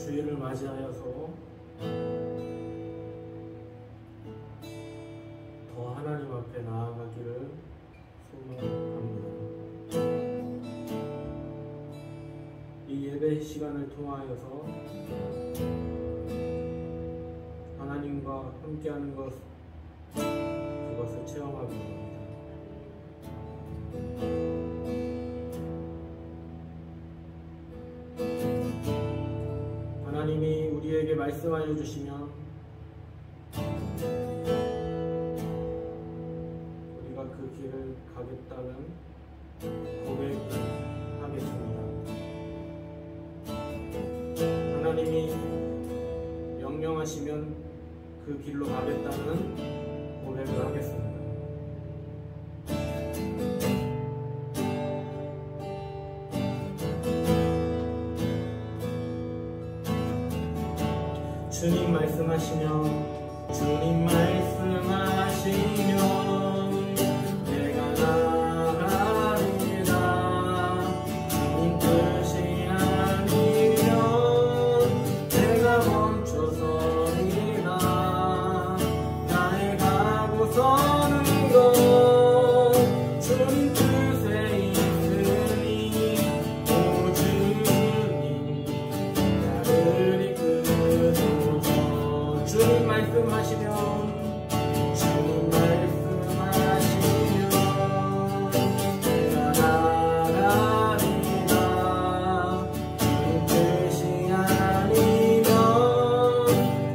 주일을 맞이하여서 더 하나님 앞에 나아가기를 소망합니다. 이 예배 시간을 통하여서 하나님과 함께하는 그것을 체험하기 원합니다. 하나님이 우리에게 말씀하여 주시면 우리가 그 길을 가겠다는 고백하겠습니다. 하나님이 명령하시면 그 길로 가겠다는 고백을 하겠습니다. 주님 말씀하시면 내가 나가리라. 주님 뜻이 아니면 내가 멈춰서리라. 나의 가고 서는 것 주님 뜻에 있으니 오 주님 나를 이끌소서. 주님 말씀하시면 내가 나가리라. 주님 뜻이 아니면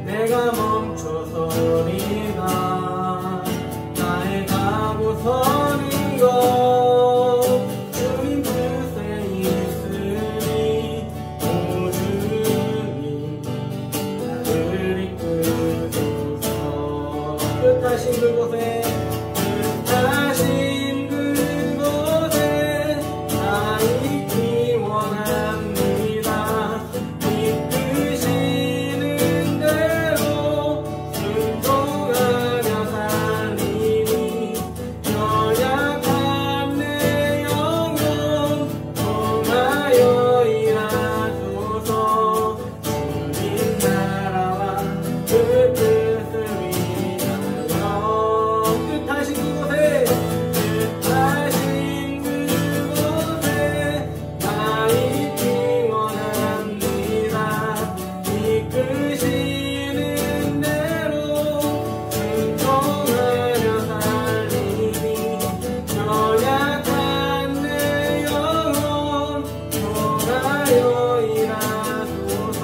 내가 멈춰서리라. 나의 가고 서는 것 주님 뜻에 있으니 오 주님 나를 이끌소서. 뜻하신 그곳에 나 있기 원합니다. 이끄시는 대로 순종하며 살리니 연약한 내 영혼 통하여 일하소서. 주님 나라와 그 뜻을 위하여 뜻하신 그곳에 나 있기 원합니다. 이끄시는 대로 순종하며 살리니 연약한 내 영혼 통하여 일하소서.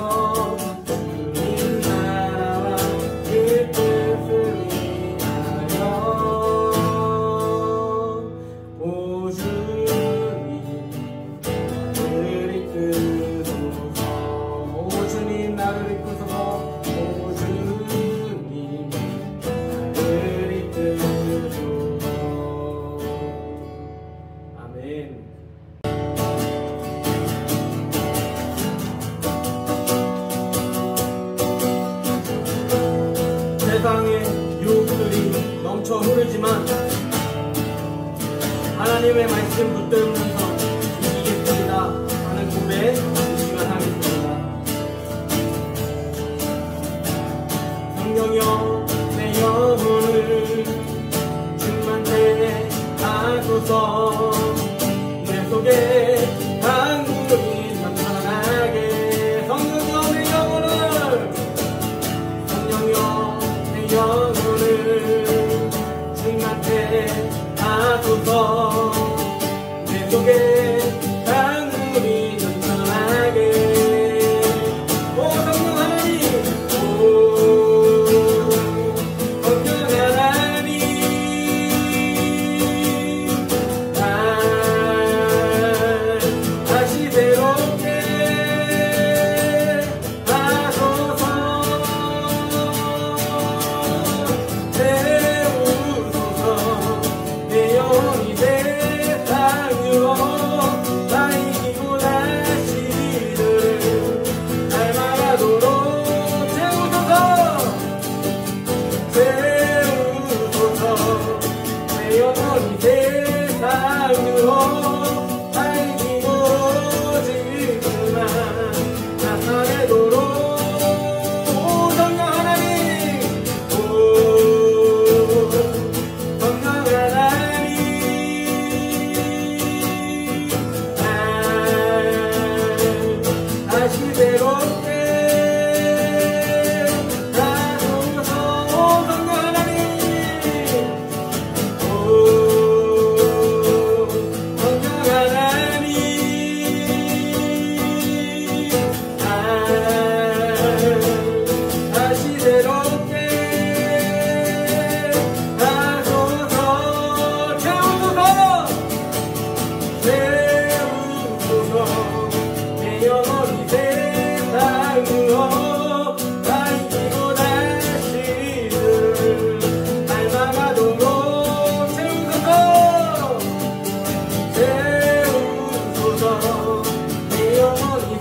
주님 나라와 그 뜻을 위하여 오 주님 나를 이끌소서. 오 주님 나를 이끌소서. 오 주님 나를 이끌소서. 아멘. 세상에 유혹들이 넘쳐 흐르지만 하나님의 말씀 붙들면서 이기겠습니다 하는 고백 이 시간 하겠습니다. 성령이여 내 영혼을 주님한테 하소서. 내 속에 강물이 넘쳐나게. 성령이여 내 영혼을 주님한테 하소서. 내 속에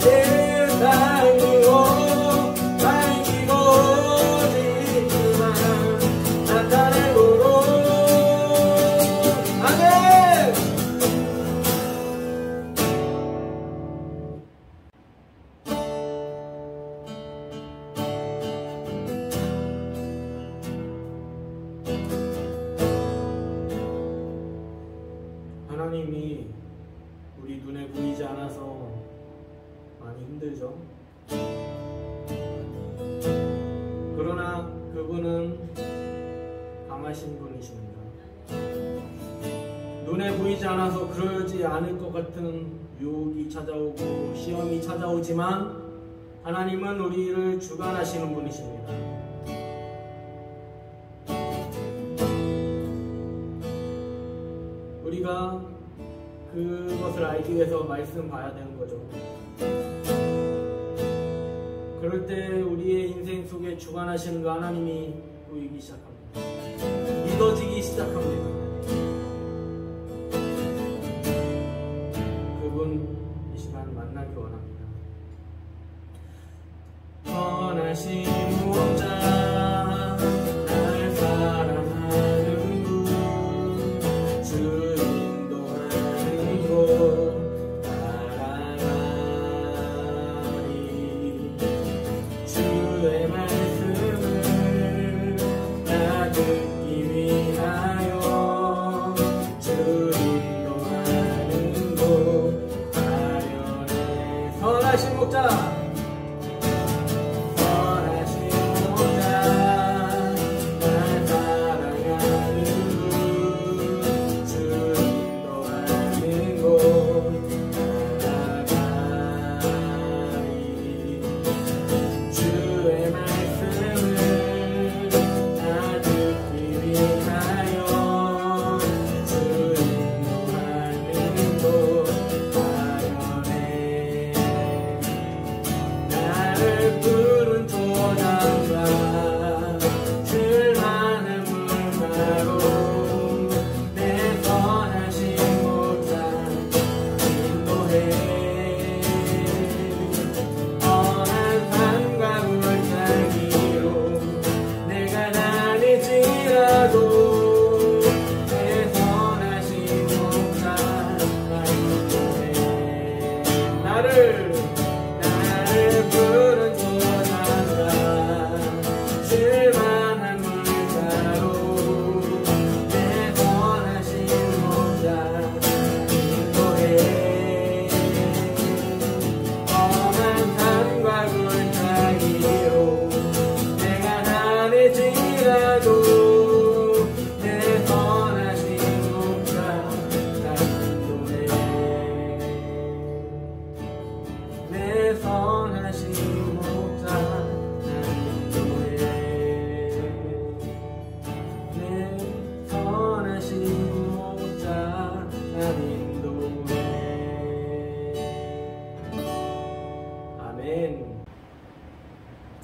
세상이고 밝히고 지만 나타내고로 아멘. 하나님이 우리 눈에 보이지 않아서 많이 힘들죠. 그러나 그분은 강하신 분이십니다. 눈에 보이지 않아서 그러지 않을 것 같은 유혹이 찾아오고 시험이 찾아오지만 하나님은 우리를 주관하시는 분이십니다. 우리가 그것을 알기 위해서 말씀 봐야 되는 거죠. 그럴 때 우리의 인생 속에 주관하시는 그 하나님이 보이기 시작합니다. 믿어지기 시작합니다. 그분 이 시간 만나기 원합니다. 선하신 무언자 날 사랑하는 분 주 인도하는 곳 따라가리 주의 말씀을 나 듣기 위하여 주 인도하는 곳 아련해 선하신 목자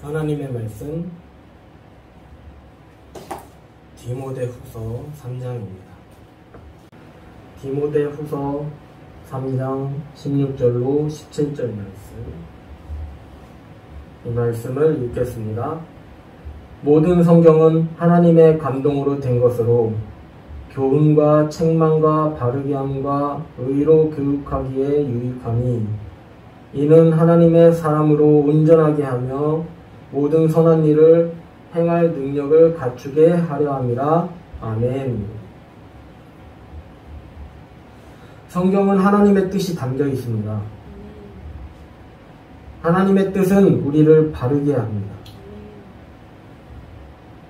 하나님의 말씀 디모데후서 3장입니다. 디모데후서 3장 16절로 17절 말씀, 이 말씀을 읽겠습니다. 모든 성경은 하나님의 감동으로 된 것으로 교훈과 책망과 바르게 함과 의로 교육하기에 유익하니 이는 하나님의 사람으로 온전하게 하며 모든 선한 일을 행할 능력을 갖추게 하려 함이라. 아멘. 성경은 하나님의 뜻이 담겨 있습니다. 하나님의 뜻은 우리를 바르게 합니다.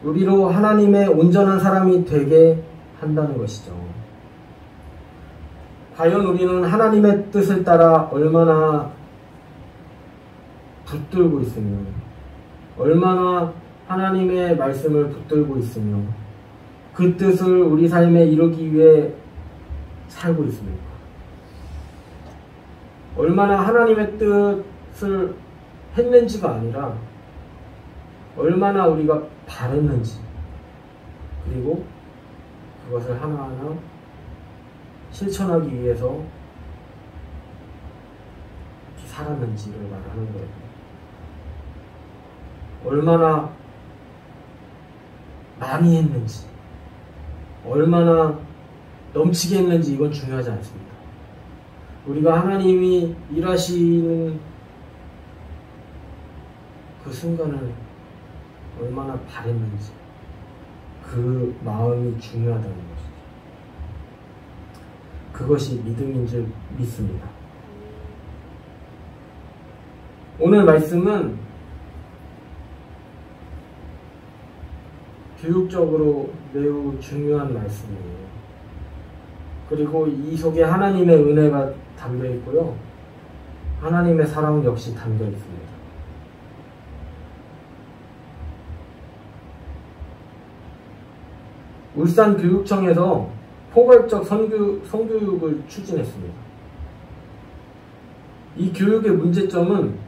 우리로 하나님의 온전한 사람이 되게 한다는 것이죠. 과연 우리는 하나님의 뜻을 따라 얼마나 붙들고 있으며, 얼마나 하나님의 말씀을 붙들고 있으며 그 뜻을 우리 삶에 이루기 위해 살고 있습니까? 얼마나 하나님의 뜻을 했는지가 아니라 얼마나 우리가 바랐는지, 그리고 그것을 하나하나 실천하기 위해서 살았는지를 말하는 거예요. 얼마나 많이 했는지, 얼마나 넘치게 했는지 이건 중요하지 않습니다. 우리가 하나님이 일하시는 그 순간을 얼마나 바랬는지 그 마음이 중요하다는 것이죠. 그것이 믿음인 줄 믿습니다. 오늘 말씀은 교육적으로 매우 중요한 말씀이에요. 그리고 이 속에 하나님의 은혜가 담겨 있고요. 하나님의 사랑 역시 담겨 있습니다. 울산교육청에서 포괄적 성교육을 추진했습니다. 이 교육의 문제점은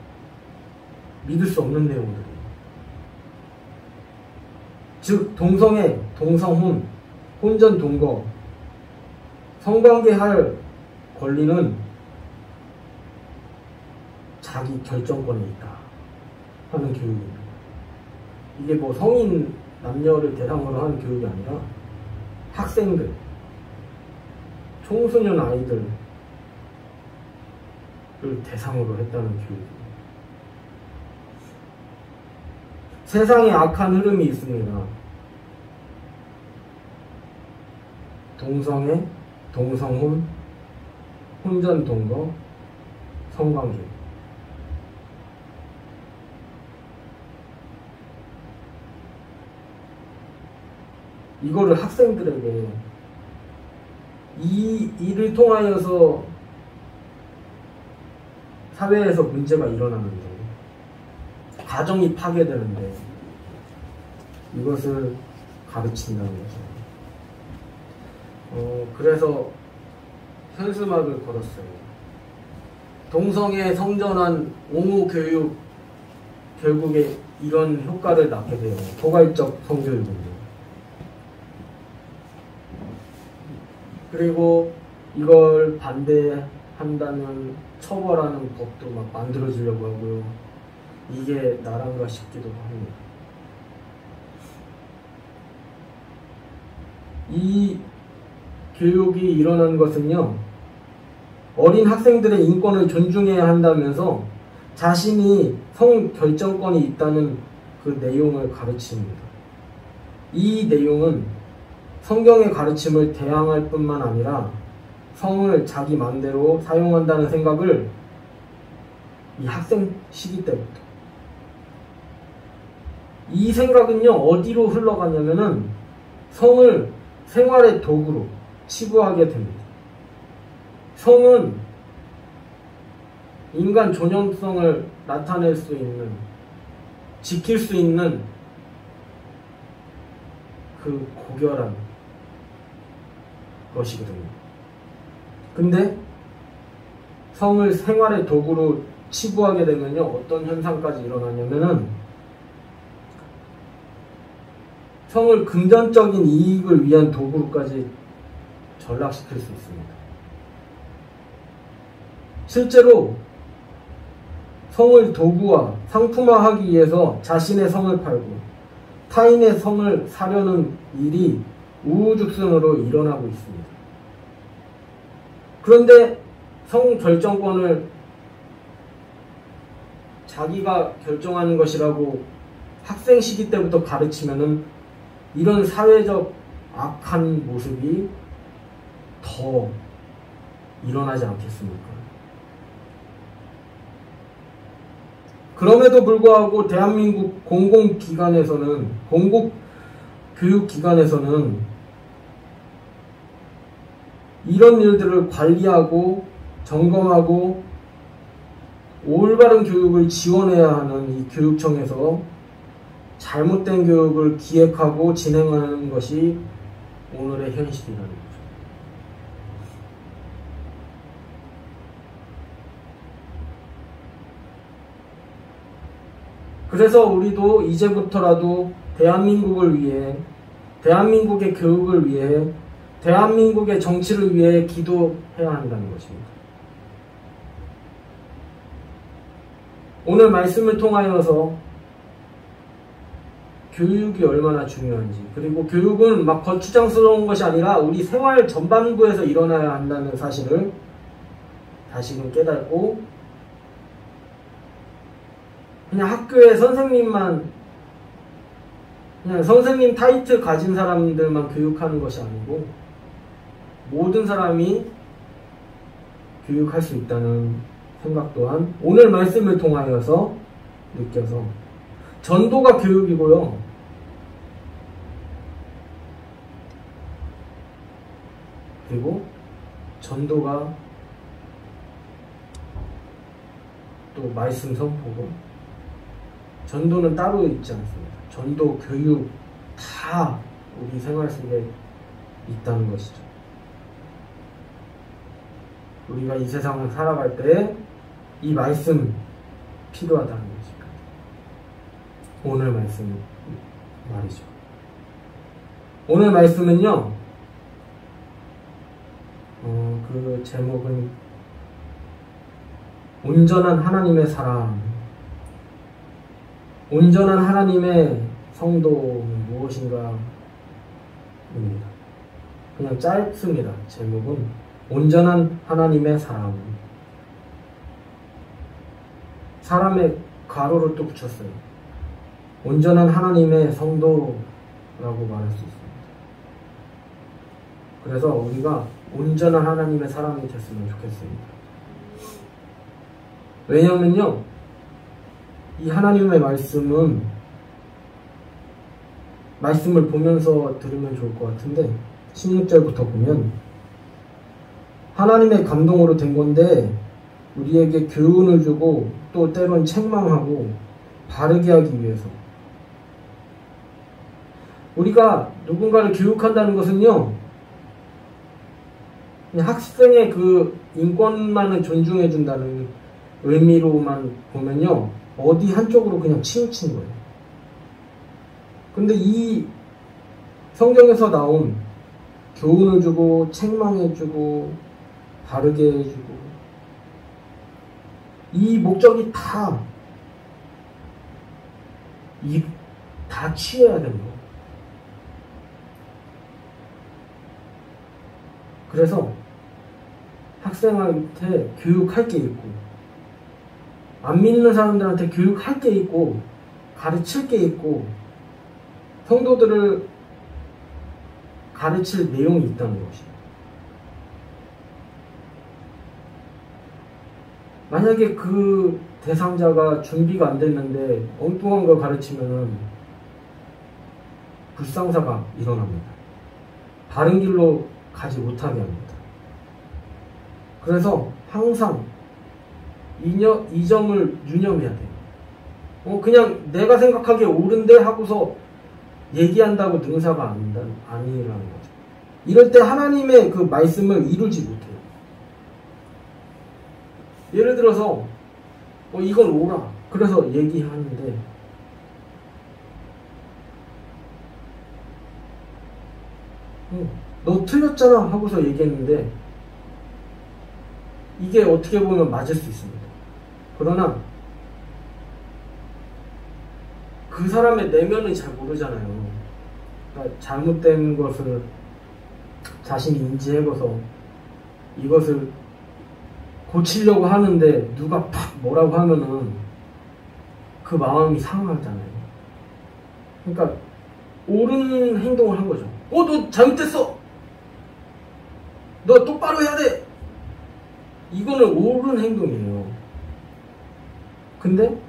믿을 수 없는 내용들이에요. 즉 동성애, 동성혼, 혼전 동거, 성관계할 권리는 자기 결정권에 있다 하는 교육입니다. 이게 뭐 성인 남녀를 대상으로 하는 교육이 아니라 학생들, 청소년 아이들을 대상으로 했다는 교육입니다. 세상에 악한 흐름이 있습니다. 동성애, 동성혼, 혼전 동거, 성관계. 이거를 학생들에게 이 일을 통하여서 사회에서 문제가 일어나는데, 가정이 파괴되는데 이것을 가르친다는 거죠. 그래서 현수막을 걸었어요. 동성애 성전환 옹호 교육, 결국에 이런 효과를 낳게 돼요. 포괄적 성교육은요. 그리고 이걸 반대한다면 처벌하는 법도 막 만들어주려고 하고요. 이게 나란가 싶기도 합니다. 이 교육이 일어난 것은요, 어린 학생들의 인권을 존중해야 한다면서 자신이 성결정권이 있다는 그 내용을 가르칩니다. 이 내용은 성경의 가르침을 대항할 뿐만 아니라 성을 자기 마음대로 사용한다는 생각을 이 학생 시기 때부터, 이 생각은요 어디로 흘러가냐면은 성을 생활의 도구로 치부하게 됩니다. 성은 인간 존엄성을 나타낼 수 있는, 지킬 수 있는 그 고결한 것이거든요. 근데 성을 생활의 도구로 치부하게 되면요 어떤 현상까지 일어나냐면은 성을 금전적인 이익을 위한 도구로까지 전락시킬 수 있습니다. 실제로 성을 도구화, 상품화하기 위해서 자신의 성을 팔고 타인의 성을 사려는 일이 우후죽순으로 일어나고 있습니다. 그런데 성 결정권을 자기가 결정하는 것이라고 학생 시기 때부터 가르치면은 이런 사회적 악한 모습이 더 일어나지 않겠습니까? 그럼에도 불구하고 대한민국 공공기관에서는, 공공교육기관에서는 이런 일들을 관리하고 점검하고 올바른 교육을 지원해야 하는 이 교육청에서 잘못된 교육을 기획하고 진행하는 것이 오늘의 현실이라는 거죠. 그래서 우리도 이제부터라도 대한민국을 위해, 대한민국의 교육을 위해, 대한민국의 정치를 위해 기도해야 한다는 것입니다. 오늘 말씀을 통하여서 교육이 얼마나 중요한지, 그리고 교육은 막 거추장스러운 것이 아니라 우리 생활 전반부에서 일어나야 한다는 사실을 다시금 깨닫고, 그냥 학교에 선생님만, 그냥 선생님 타이틀 가진 사람들만 교육하는 것이 아니고 모든 사람이 교육할 수 있다는 생각 또한 오늘 말씀을 통하여서 느껴서, 전도가 교육이고요, 그리고 전도가 또 말씀 선포고, 전도는 따로 있지 않습니다. 전도, 교육 다 우리 생활 속에 있다는 것이죠. 우리가 이 세상을 살아갈 때 이 말씀 필요하다는 것입니다. 오늘 말씀 말이죠. 오늘 말씀은요, 그 제목은 온전한 하나님의 사람. 온전한 하나님의 성도는 무엇인가 입니다. 그냥 짧습니다. 제목은 온전한 하나님의 사람. 사람의 가로를 또 붙였어요. 온전한 하나님의 성도라고 말할 수 있습니다. 그래서 우리가 온전한 하나님의 사람이 됐으면 좋겠습니다. 왜냐면요, 이 하나님의 말씀은, 말씀을 보면서 들으면 좋을 것 같은데 16절부터 보면, 하나님의 감동으로 된 건데 우리에게 교훈을 주고 또 때론 책망하고 바르게 하기 위해서. 우리가 누군가를 교육한다는 것은요, 그냥 학생의 그 인권만을 존중해 준다는 의미로만 보면요, 어디 한쪽으로 그냥 치우친 거예요. 근데 이 성경에서 나온 교훈을 주고 책망해 주고 바르게 해주고, 이 목적이 다 취해야 되는 거예요. 그래서 학생한테 교육할 게 있고, 안 믿는 사람들한테 교육할 게 있고, 가르칠 게 있고, 성도들을 가르칠 내용이 있다는 것이에요. 만약에 그 대상자가 준비가 안 됐는데 엉뚱한 걸 가르치면은 불상사가 일어납니다. 바른 길로 가지 못하게 합니다. 그래서 항상 이 점을 유념해야 돼요. 그냥 내가 생각하기에 옳은데 하고서 얘기한다고 능사가 아니라는 거죠. 이럴 때 하나님의 그 말씀을 이루지 못해요. 예를 들어서 이건 옳아, 그래서 얘기하는데 너 틀렸잖아 하고서 얘기했는데 이게 어떻게 보면 맞을 수 있습니다. 그러나 그 사람의 내면은 잘 모르잖아요. 그러니까 잘못된 것을 자신이 인지해서 이것을 고치려고 하는데 누가 팍 뭐라고 하면은 그 마음이 상하잖아요. 그러니까 옳은 행동을 한 거죠. 너 잘못됐어! 너 똑바로 해야 돼! 이거는 옳은 행동이에요. 근데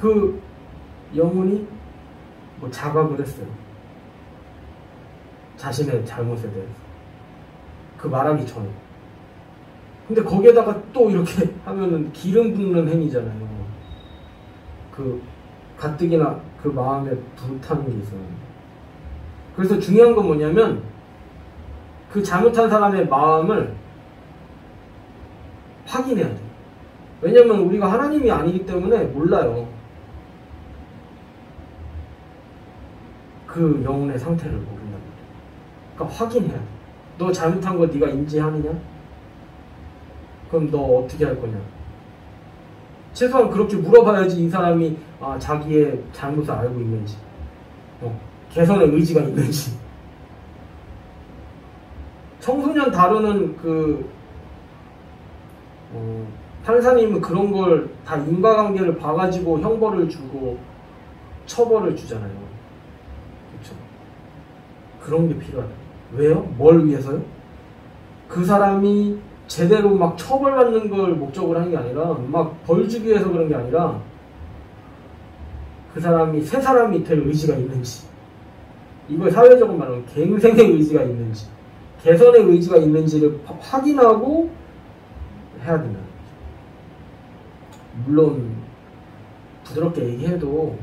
그 영혼이 자각을 했어요. 자신의 잘못에 대해서. 그 말하기 전에. 근데 거기에다가 또 이렇게 하면은 기름 붓는 행위잖아요. 그 가뜩이나 그 마음에 불타는 게 있어요. 그래서 중요한 건 뭐냐면 그 잘못한 사람의 마음을 확인해야 돼요. 왜냐면 우리가 하나님이 아니기 때문에 몰라요. 그 영혼의 상태를 모른다는 거죠. 그러니까 확인해야 돼. 너 잘못한 거 네가 인지하느냐? 그럼 너 어떻게 할 거냐? 최소한 그렇게 물어봐야지 이 사람이 자기의 잘못을 알고 있는지, 개선의 의지가 있는지. 청소년 다루는 판사님은 그런 걸 다 인과관계를 봐가지고 형벌을 주고 처벌을 주잖아요. 그렇죠? 그런 게 필요하다. 왜요? 뭘 위해서요? 그 사람이 제대로 막 처벌받는 걸 목적으로 하는 게 아니라, 막 벌 주기 위해서 그런 게 아니라, 그 사람이 새 사람이 될 의지가 있는지, 이걸 사회적으로 말하면 갱생의 의지가 있는지, 개선의 의지가 있는지를 확인하고 해야 된다는 거죠. 물론 부드럽게 얘기해도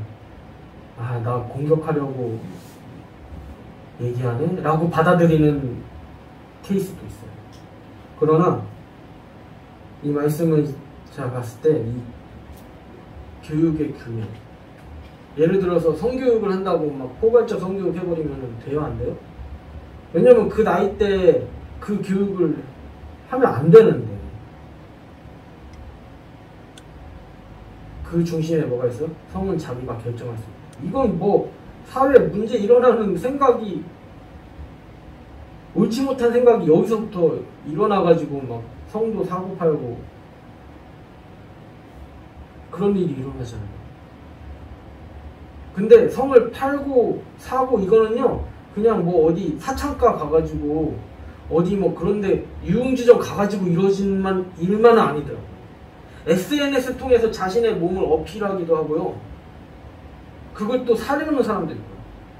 나 공격하려고 얘기하네? 라고 받아들이는 케이스도 있어요. 그러나 이 말씀을 제가 봤을 때 이 교육의 균형, 예를 들어서 성교육을 한다고 막 포괄적 성교육 해버리면 돼요? 안 돼요? 왜냐면 그 나이 때 그 교육을 하면 안 되는데, 그 중심에 뭐가 있어요? 성은 자기가 결정할 수 있다. 이건 뭐 사회에 문제 일어나는 생각이, 옳지 못한 생각이 여기서부터 일어나가지고 막 성도 사고 팔고 그런 일이 일어나잖아요. 근데 성을 팔고 사고 이거는요, 그냥 뭐 어디 사창가 가가지고 어디 뭐 그런데 유흥지점 가가지고 이루어진 일만은 아니더라고요. SNS 통해서 자신의 몸을 어필하기도 하고요. 그걸 또 사려는 사람도 있고,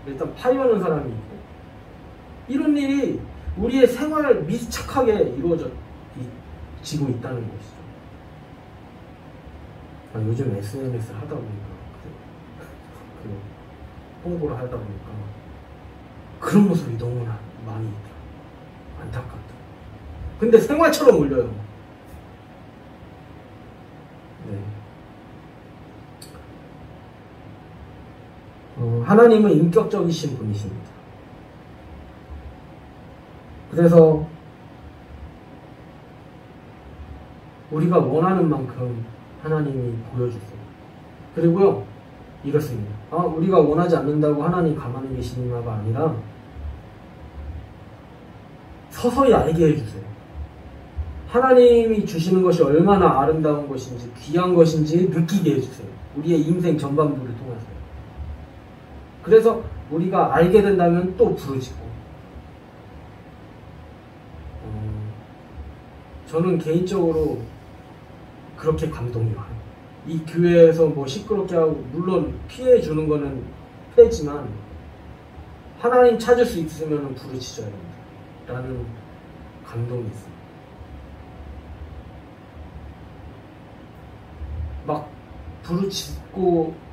일단 파려는 사람이 있고, 이런 일이 우리의 생활 밀착하게 이루어지고 있다는 것이죠. 요즘 SNS를 하다 보니까, 홍보를 하다 보니까 그런 모습이 너무나 많이 있다. 안타깝다. 근데 생활처럼 울려요. 하나님은 인격적이신 분이십니다. 그래서 우리가 원하는 만큼 하나님이 보여주세요. 그리고요, 이렇습니다. 우리가 원하지 않는다고 하나님 가만히 계시냐가 아니라 서서히 알게 해주세요. 하나님이 주시는 것이 얼마나 아름다운 것인지, 귀한 것인지 느끼게 해주세요. 우리의 인생 전반부를 통해서. 그래서 우리가 알게 된다면 또 부르짖고, 저는 개인적으로 그렇게 감동이 와요. 이 교회에서 뭐 시끄럽게 하고, 물론 피해 주는 거는 패지만 하나님 찾을 수 있으면 부르짖어야 된다 라는 감동이 있어요. 막 부르짖고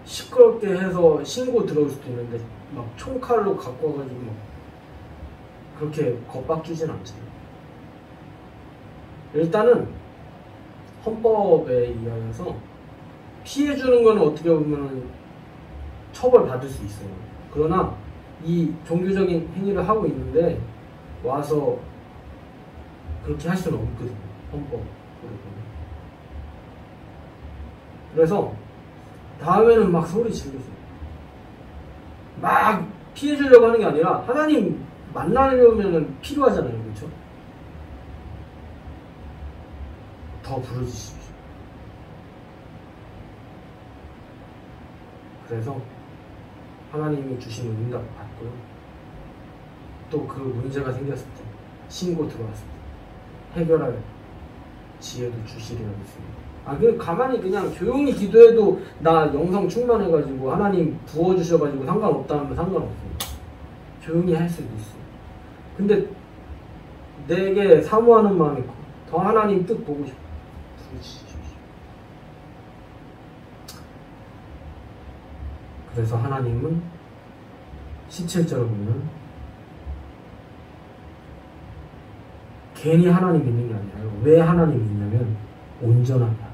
시끄럽게 해서 신고 들어올 수도 있는데, 막 총칼로 갖고 와가지고 막 그렇게 겁박주진 않잖아요. 일단은 헌법에 의하여서 피해주는 거는 어떻게 보면 처벌받을 수 있어요. 그러나 이 종교적인 행위를 하고 있는데 와서 그렇게 할 수는 없거든요. 헌법으로 보면. 그래서 다음에는 막 소리 지르세요. 막 피해주려고 하는 게 아니라 하나님 만나려면 필요하잖아요. 그렇죠? 더 부르짖으십시오. 그래서 하나님이 주시는 응답 받고요. 또 그 문제가 생겼을 때, 신고 들어왔을 때 해결할 지혜도 주시리라 믿습니다. 가만히 그냥 조용히 기도해도 나 영성 충만해가지고 하나님 부어주셔가지고 상관없다면 상관없습니다. 조용히 할 수도 있어요. 근데 내게 사모하는 마음이 더 하나님 뜻 보고 싶어. 부르짖으십시오. 그래서 하나님은 17절을 보면 괜히 하나님 믿는 게 아니라 왜 하나님 믿냐면 온전하게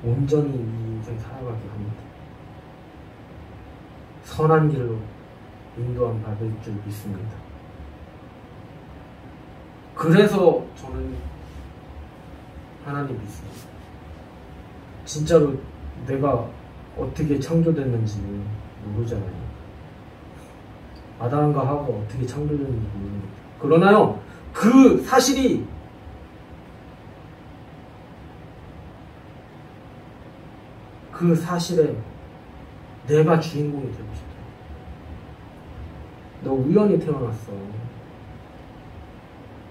온전히 이 인생 살아가게 합니다. 선한 길로 인도함 받을 줄 믿습니다. 그래서 저는 하나님 믿습니다. 진짜로 내가 어떻게 창조됐는지 모르잖아요. 아담과 하와가 어떻게 창조됐는지 모릅니다. 그러나요, 그 사실이 그 사실에 내가 주인공이 되고 싶다. 너 우연히 태어났어.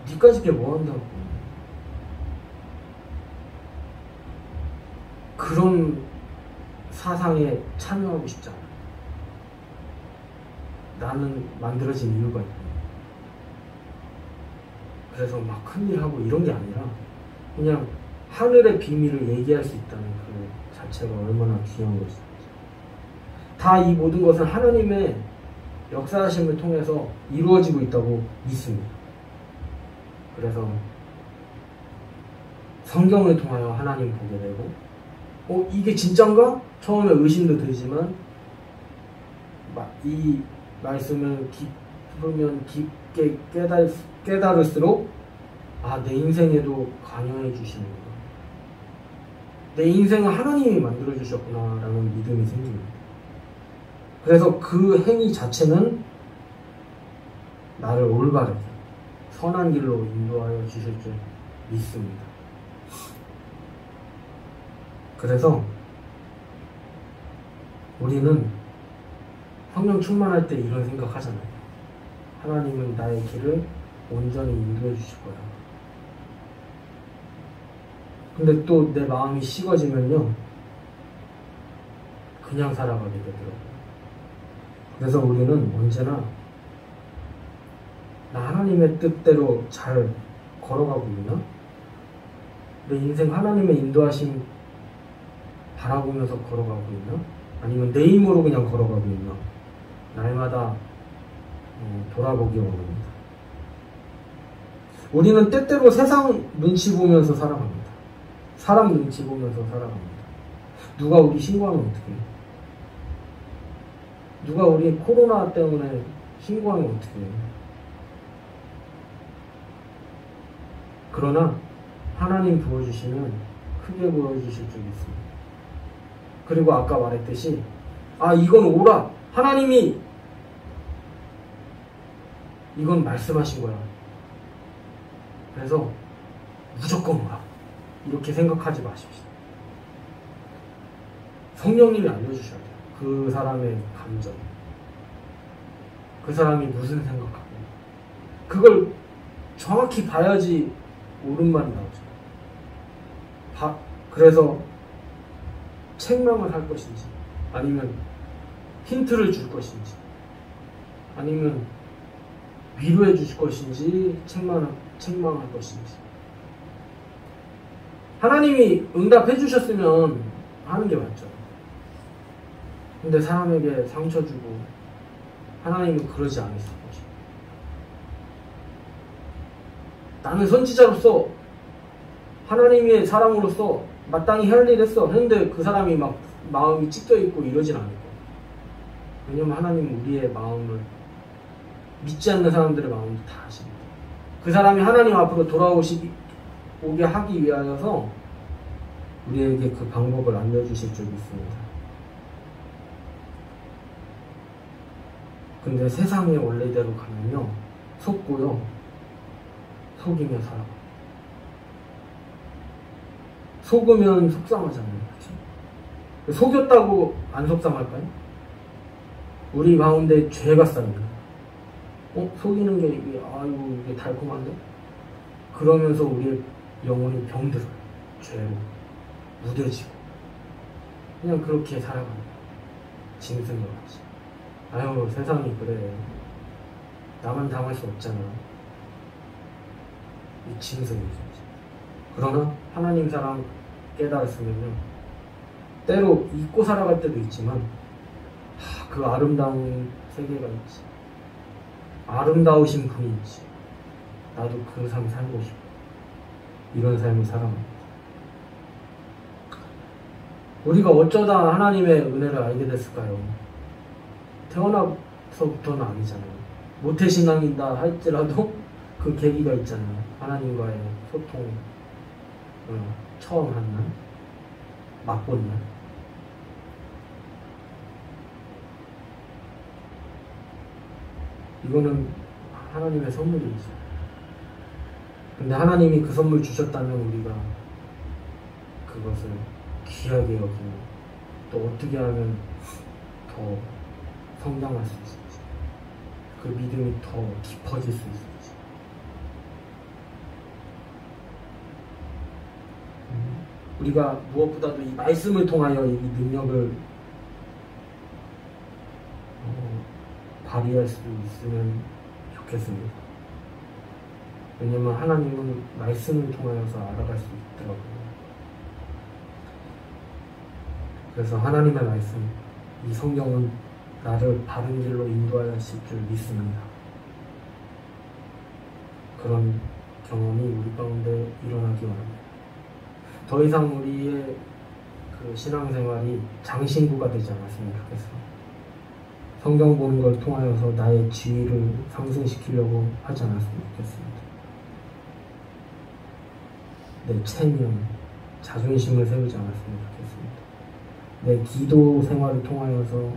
니까지 게 뭐 한다고. 그런 사상에 참여하고 싶지 않아. 나는 만들어진 이유가 있고. 그래서 막 큰일 하고 이런 게 아니라 그냥 하늘의 비밀을 얘기할 수 있다는 그 자체가 얼마나 귀한 것인지. 다 이 모든 것은 하나님의 역사하심을 통해서 이루어지고 있다고 믿습니다. 그래서 성경을 통하여 하나님 보게 되고, 이게 진짠가? 처음에 의심도 들지만 이 말씀을 깊으면 깊게 깨달을수록 내 인생에도 관여해 주시는구나. 내 인생을 하나님이 만들어 주셨구나 라는 믿음이 생깁니다. 그래서 그 행위 자체는 나를 올바르게 선한 길로 인도하여 주실 줄 믿습니다. 그래서 우리는 성령 충만할 때 이런 생각하잖아요. 하나님은 나의 길을 온전히 인도해 주실 거야. 근데 또 내 마음이 식어지면요, 그냥 살아가게 되더라고요. 그래서 우리는 언제나 나 하나님의 뜻대로 잘 걸어가고 있나? 내 인생 하나님의 인도하심 바라보면서 걸어가고 있나? 아니면 내 힘으로 그냥 걸어가고 있나? 날마다 돌아보기 원합니다. 우리는 때때로 세상 눈치 보면서 살아갑니다. 사람 눈치 보면서 살아갑니다. 누가 우리 신고하면 어떡해? 누가 우리 코로나 때문에 신고하면 어떡해? 그러나 하나님 부어주시면 크게 부어주실 줄 믿습니다. 그리고 아까 말했듯이 이건 오라. 하나님이 이건 말씀하신 거야. 그래서 무조건 오라. 이렇게 생각하지 마십시오. 성령님이 알려주셔야 돼요. 그 사람의 감정, 그 사람이 무슨 생각하고, 그걸 정확히 봐야지 옳은 말이 나오죠. 그래서 책망을 할 것인지, 아니면 힌트를 줄 것인지, 아니면 위로해 주실 것인지, 책망할 것인지. 하나님이 응답해 주셨으면 하는 게 맞죠. 근데 사람에게 상처 주고 하나님은 그러지 않으실 것이고, 나는 선지자로서 하나님의 사람으로서 마땅히 할 일 했어 했는데 그 사람이 막 마음이 찢겨 있고 이러진 않을 거예요. 왜냐면 하나님은 우리의 마음을, 믿지 않는 사람들의 마음을 다 아십니다. 그 사람이 하나님 앞으로 오게 하기 위하여서 우리에게 그 방법을 알려주실 줄 믿습니다. 근데 세상의 원래대로 가면요, 속고요, 속이며 살아가. 속으면 속상하잖아요. 그치? 속였다고 안 속상할까요? 우리 가운데 죄가 쌓입니다. 속이는 게 이게 달콤한데? 그러면서 우리의 영혼이 병들어요. 죄로 무뎌지고 그냥 그렇게 살아갑니다. 짐승과 같이. 세상이 그래. 나만 당할 수 없잖아. 이 짐승이죠. 그러나 하나님 사랑 깨달았으면요, 때로 잊고 살아갈 때도 있지만 그 아름다운 세계가 있지, 아름다우신 분이 있지, 나도 그 삶 살고 싶어. 이런 삶을 살아갑니다. 우리가 어쩌다 하나님의 은혜를 알게 됐을까요? 태어나서부터는 아니잖아요. 모태신앙이다 할지라도 그 계기가 있잖아요. 하나님과의 소통, 처음 한 날, 맛본 날. 이거는 하나님의 선물이죠. 근데 하나님이 그 선물 주셨다면 우리가 그것을 귀하게 여기고 또 어떻게 하면 더 성장할 수 있을지, 그 믿음이 더 깊어질 수 있을지. 우리가 무엇보다도 이 말씀을 통하여 이 능력을 발휘할 수 있으면 좋겠습니다. 왜냐면 하나님은 말씀을 통하여서 알아갈 수 있더라고요. 그래서 하나님의 말씀, 이 성경은 나를 바른 길로 인도하실 줄 믿습니다. 그런 경험이 우리 가운데 일어나기 원합니다. 더 이상 우리의 그 신앙생활이 장신구가 되지 않았으면 좋겠어요. 성경 보는 걸 통하여서 나의 지위를 상승시키려고 하지 않았으면 좋겠습니다. 내 체면, 자존심을 세우지 않았으면 좋겠습니다. 내 기도 생활을 통하여서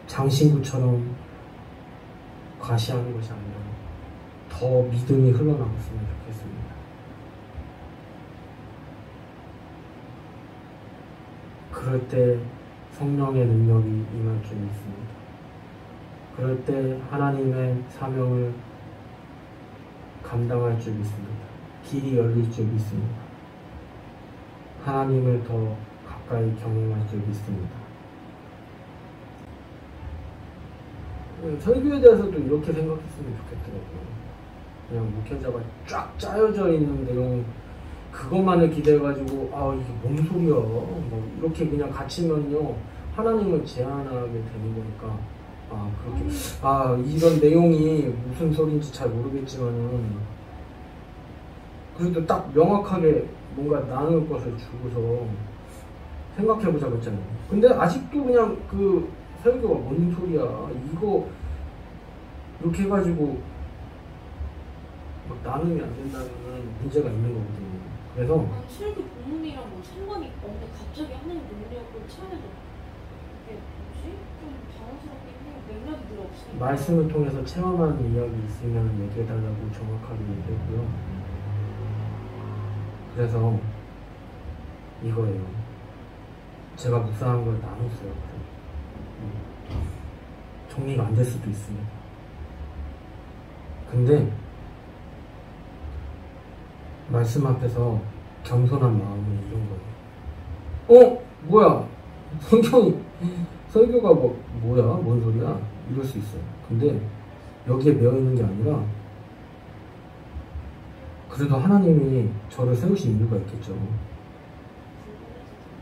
장신구처럼 과시하는 것이 아니라 더 믿음이 흘러나왔으면 좋겠습니다. 그럴 때 성령의 능력이 임할 줄 믿습니다. 그럴 때 하나님의 사명을 감당할 줄 믿습니다. 길이 열릴 줄 믿습니다. 하나님을 더 가까이 경험할 줄 믿습니다. 설교에 대해서도 이렇게 생각했으면 좋겠더라고요. 그냥 목회자가 쫙 짜여져 있는 내용 그것만을 기대해가지고 이게 뭔 소리야 뭐 이렇게 그냥 갇히면요 하나님을 제한하게 되는 거니까 그렇게 이런 내용이 무슨 소리인지 잘 모르겠지만은 그래도 딱 명확하게 뭔가 나눌 것을 주고서 생각해보자고 했잖아요. 근데 아직도 그냥 그 설교가 뭔 소리야 이거 이렇게 해가지고 막 나눔이 안 된다는 문제가 있는 거거든요. 그래서 설교 본문이랑 뭐 상관이 없는데 갑자기 하나님 능력을 처음에도 이게 뭐지? 좀 당황스럽긴 해요. 맥락이 늘 없으니까 말씀을 통해서 체험하는 이야기 있으면 얘기해달라고 정확하게 얘기했고요. 그래서 이거예요. 제가 묵상한 걸 나눴어요. 정리가 안 될 수도 있습니다. 근데 말씀 앞에서 겸손한 마음은 이런 거예요. 뭐야? 설교가 뭐야? 뭔 소리야? 이럴 수 있어요. 근데 여기에 매여 있는 게 아니라 그래도 하나님이 저를 세우신 이유가 있겠죠.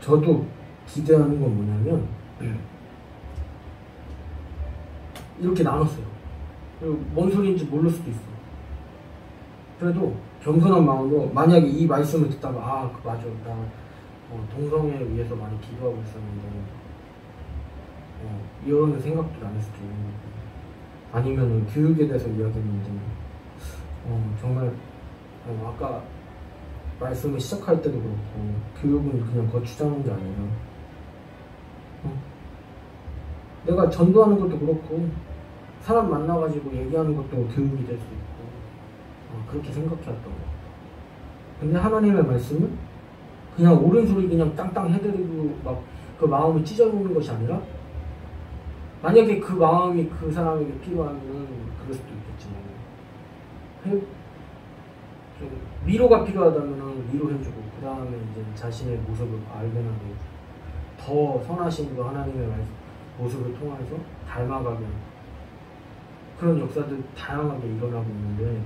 저도 기대하는 건 뭐냐면 이렇게 나눴어요. 뭔 소리인지 모를 수도 있어. 그래도 겸손한 마음으로 만약에 이 말씀을 듣다가 맞아 나 동성애 위해서 많이 기도하고 있었는데 이런 생각도 안 했을 수도 있는 거고 아니면 교육에 대해서 이야기했는데 정말 아까 말씀을 시작할 때도 그렇고 교육은 그냥 거추자는 게 아니라 내가 전도하는 것도 그렇고 사람 만나가지고 얘기하는 것도 교육이 될 수 있고 그렇게 생각해왔던 거. 근데 하나님의 말씀은 그냥 옳은 소리 그냥 땅땅 해드리고 막 그 마음을 찢어놓는 것이 아니라 만약에 그 마음이 그 사람에게 필요하면 그럴 수도 있겠지만 좀 위로가 필요하다면 위로해주고 그 다음에 이제 자신의 모습을 발견하고 더 선하신 그 하나님의 모습을 통해서 닮아가게 그런 역사들 다양하게 일어나고 있는데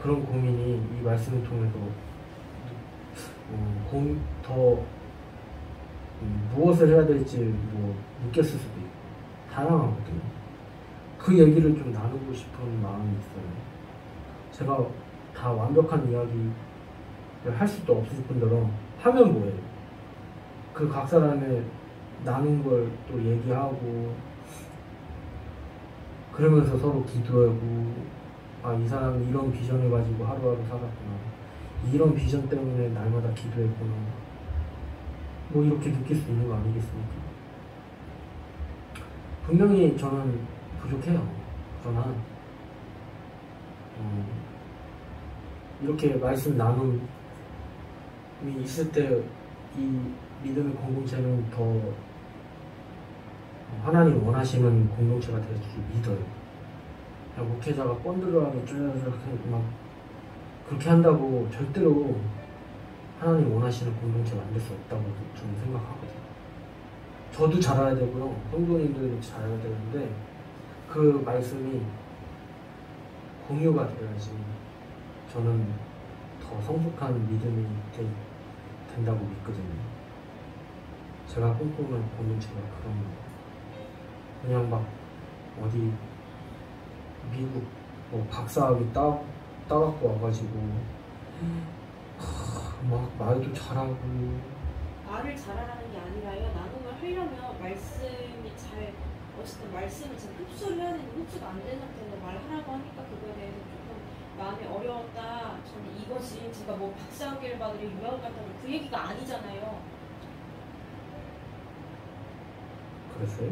그런 고민이 이 말씀을 통해서 더 무엇을 해야 될지 느꼈을 수도 있고 다양하거든요. 그 얘기를 좀 나누고 싶은 마음이 있어요. 제가 다 완벽한 이야기를 할 수도 없을 뿐더러 하면 뭐예요? 그 각 사람의 나눈 걸 또 얘기하고 그러면서 서로 기도하고 이 사람이 이런 비전을 가지고 하루하루 살았구나 이런 비전 때문에 날마다 기도했구나. 뭐 이렇게 느낄 수 있는 거 아니겠습니까? 분명히 저는 부족해요. 그러나 이렇게 말씀 나눔이 있을 때 이 믿음의 공동체는 더 하나님 원하시는 공동체가 될 줄 믿어요. 그냥 목회자가 꼰드러하게 쫄쫄쫄 막 그렇게 한다고 절대로 하나님 원하시는 공동체가 만들 수 없다고 저는 생각하거든요. 저도 잘해야 되고요. 성도님들도 잘해야 되는데 그 말씀이 공유가 되어야지 저는 더 성숙한 믿음이 된다고 믿거든요. 제가 꿈꾸는 공동체가 그런 거예요. 그냥 막 어디 미국 뭐 박사학위 따갖고 와가지고 막 말도 잘하고 말을 잘하라는 게 아니라요. 나눔을 하려면 말씀이 잘 어쨌든 말씀을 잘 흡수를 해야 되는데 흡수가 안 되는 상태에서 말하라고 하니까 그거에 대해서 조금 마음이 어려웠다. 저는 이것이 제가 뭐 박사학위를 받으려 유학을 갔다고 그 얘기가 아니잖아요. 그랬어요?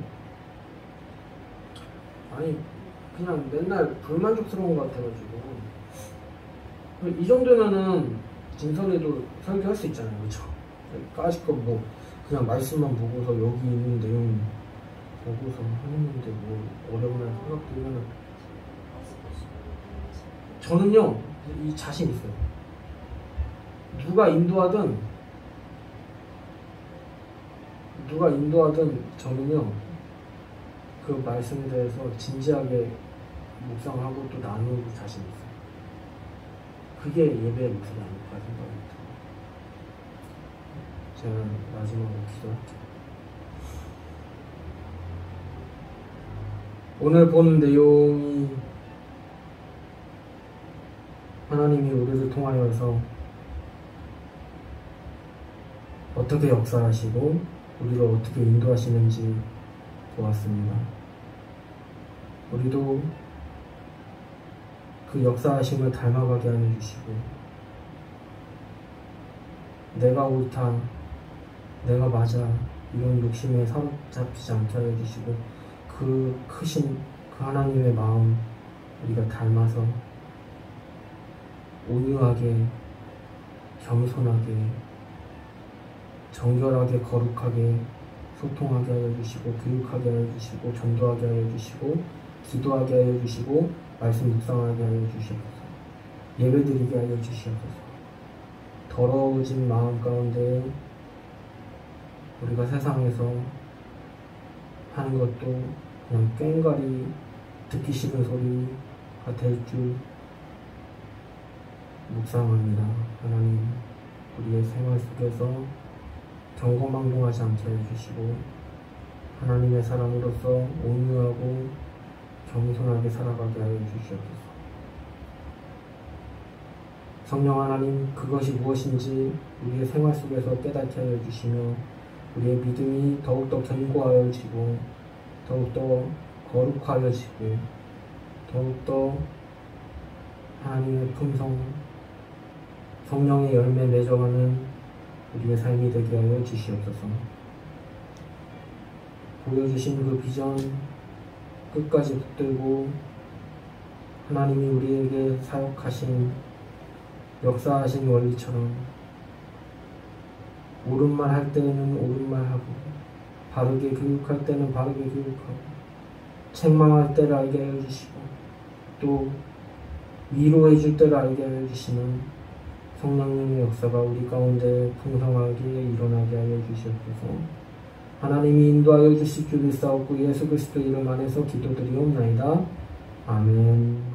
아니 그냥 맨날 불만족스러운 것 같아가지고 이 정도면은 진선에도 설교할 수 있잖아요. 그쵸? 까짓 뭐 그냥 말씀만 보고서 여기 있는 내용 보고서 하는데 뭐 어려운 생각 들면은 저는요 이 자신 있어요. 누가 인도하든 저는요 그 말씀에 대해서 진지하게 묵상하고 또 나누고 자신 있어요. 그게 예배의 모습이 아닐까 생각합니다. 제가 마지막으로 기도할게요. 오늘 본 내용이 하나님이 우리를 통하여서 어떻게 역사하시고 우리를 어떻게 인도하시는지 보았습니다. 우리도 그 역사하심을 닮아가게 하여 주시고 내가 옳다, 내가 맞아 이런 욕심에 사로잡히지 않게 하여 주시고 그 크신 그 하나님의 마음 우리가 닮아서 온유하게 겸손하게 정결하게 거룩하게 소통하게 하여 주시고 교육하게 하여 주시고 전도하게 하여 주시고 기도하게 하여 주시고 말씀 묵상하게 하여 주시옵소서. 예배드리게 하여 주시옵소서. 더러워진 마음 가운데 우리가 세상에서 하는 것도 그냥 꽹과리 듣기 싫은 소리가 될 줄 묵상합니다. 하나님 우리의 생활 속에서 경거망동하지 않게 해주시고 하나님의 사람으로서 온유하고 겸손하게 살아가게 하여 주시옵소서. 성령 하나님 그것이 무엇인지 우리의 생활 속에서 깨닫게 하여 주시며 우리의 믿음이 더욱더 견고하여지고 더욱더 거룩하여지고 더욱더 하나님의 품성 성령의 열매 맺어가는 우리의 삶이 되게 하여 주시옵소서. 보여주신 그 비전 끝까지 붙들고 하나님이 우리에게 사역하신 역사하신 원리처럼 옳은 말 할 때는 옳은 말 하고 바르게 교육할 때는 바르게 교육하고 책망할 때를 알게 하여 주시고 또 위로해 줄 때를 알게 하여 주시는 성령님의 역사가 우리 가운데 풍성하게 일어나게 하여 주시옵소서. 하나님이 인도하여 주실 줄 믿사옵고 예수 그리스도 이름 안에서 기도드리옵나이다. 아멘.